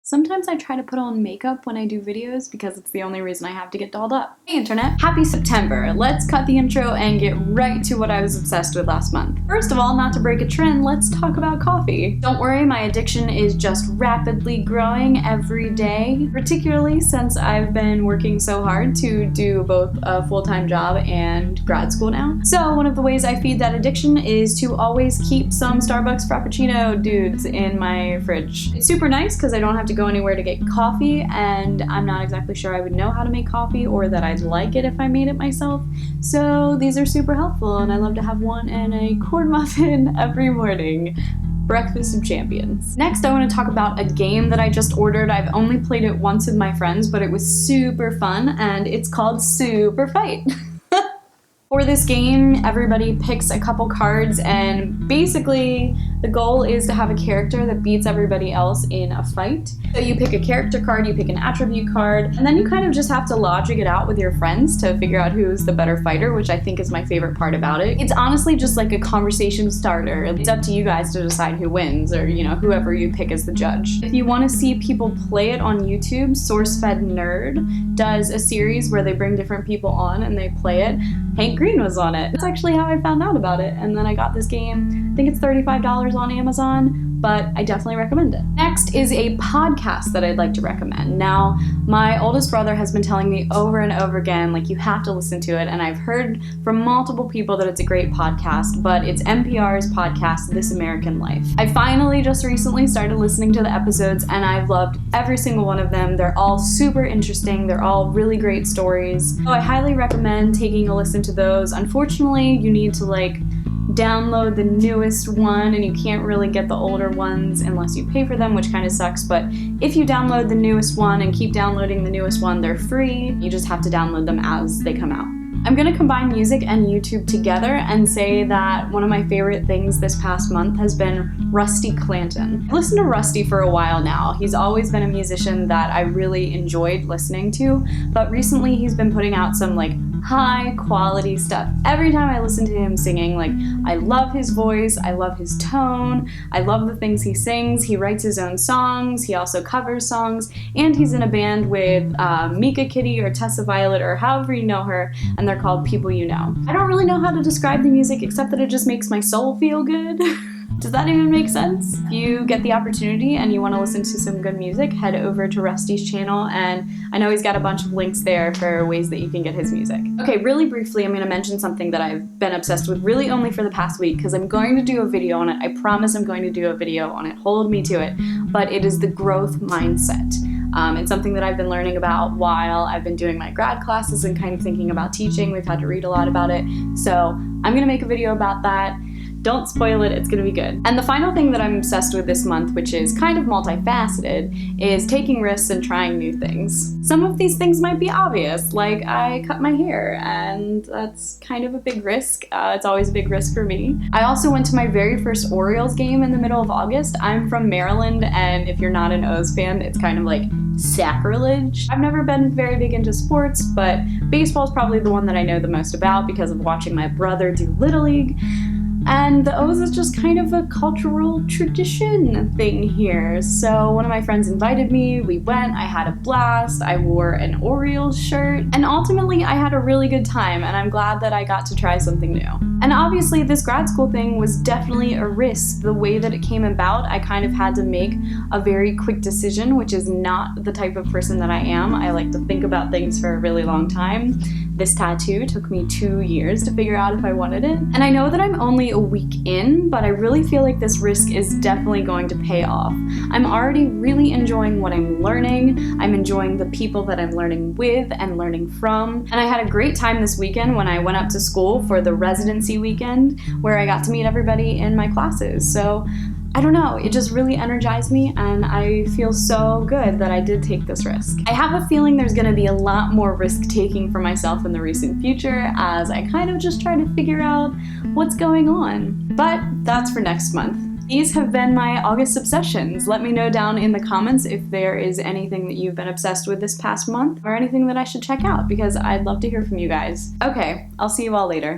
Sometimes I try to put on makeup when I do videos because it's the only reason I have to get dolled up. Hey internet, happy September. Let's cut the intro and get right to what I was obsessed with last month. First of all, not to break a trend, let's talk about coffee. Don't worry, my addiction is just rapidly growing every day, particularly since I've been working so hard to do both a full-time job and grad school now. So one of the ways I feed that addiction is to always keep some Starbucks Frappuccino dudes in my fridge. It's super nice because I don't have to go anywhere to get coffee, and I'm not exactly sure I would know how to make coffee or that I'd like it if I made it myself. So these are super helpful, and I love to have one and a corn muffin every morning. Breakfast of champions. Next, I want to talk about a game that I just ordered. I've only played it once with my friends, but it was super fun, and it's called Super Fight. For this game, everybody picks a couple cards, and basically the goal is to have a character that beats everybody else in a fight. So you pick a character card, you pick an attribute card, and then you kind of just have to logic it out with your friends to figure out who's the better fighter, which I think is my favorite part about it. It's honestly just like a conversation starter. It's up to you guys to decide who wins, or whoever you pick as the judge. If you want to see people play it on YouTube, SourceFed Nerd does a series where they bring different people on and they play it. Hank Green was on it. That's actually how I found out about it, and then I got this game. I think it's $35 on Amazon, but I definitely recommend it. Next is a podcast that I'd like to recommend. Now, my oldest brother has been telling me over and over again, like, you have to listen to it, and I've heard from multiple people that it's a great podcast, but it's NPR's podcast, This American Life. I finally just recently started listening to the episodes, and I've loved every single one of them. They're all super interesting. They're all really great stories. So I highly recommend taking a listen to those. Unfortunately, you need to download the newest one, and you can't really get the older ones unless you pay for them, which kind of sucks. But if you download the newest one and keep downloading the newest one, they're free. You just have to download them as they come out. I'm gonna combine music and YouTube together and say that one of my favorite things this past month has been Rusty Clanton. I've listened to Rusty for a while now. He's always been a musician that I really enjoyed listening to, but recently he's been putting out some high quality stuff. Every time I listen to him singing, I love his voice, I love his tone, I love the things he sings. He writes his own songs, he also covers songs, and he's in a band with Mika Kitty or Tessa Violet or however you know her, and they're called People You Know. I don't really know how to describe the music except that it just makes my soul feel good. Does that even make sense? If you get the opportunity and you want to listen to some good music, head over to Rusty's channel, and I know he's got a bunch of links there for ways that you can get his music. Okay, really briefly, I'm going to mention something that I've been obsessed with really only for the past week, because I'm going to do a video on it. I promise I'm going to do a video on it. Hold me to it. But it is the growth mindset. It's something that I've been learning about while I've been doing my grad classes and kind of thinking about teaching. We've had to read a lot about it. So I'm going to make a video about that. Don't spoil it, it's gonna be good. And the final thing that I'm obsessed with this month, which is kind of multifaceted, is taking risks and trying new things. Some of these things might be obvious, like I cut my hair, and that's kind of a big risk. It's always a big risk for me. I also went to my very first Orioles game in the middle of August. I'm from Maryland, and if you're not an O's fan, it's kind of like sacrilege. I've never been very big into sports, but baseball is probably the one that I know the most about because of watching my brother do Little League. And the O's is just kind of a cultural tradition thing here. So one of my friends invited me, we went, I had a blast, I wore an Orioles shirt, and ultimately I had a really good time, and I'm glad that I got to try something new. And obviously this grad school thing was definitely a risk. The way that it came about, I kind of had to make a very quick decision, which is not the type of person that I am. I like to think about things for a really long time. This tattoo took me 2 years to figure out if I wanted it. And I know that I'm only a week in, but I really feel like this risk is definitely going to pay off. I'm already really enjoying what I'm learning. I'm enjoying the people that I'm learning with and learning from. And I had a great time this weekend when I went up to school for the residency weekend, where I got to meet everybody in my classes. So I don't know, it just really energized me, and I feel so good that I did take this risk. I have a feeling there's gonna be a lot more risk-taking for myself in the recent future as I kind of just try to figure out what's going on. But that's for next month. These have been my August obsessions. Let me know down in the comments if there is anything that you've been obsessed with this past month or anything that I should check out, because I'd love to hear from you guys. Okay, I'll see you all later.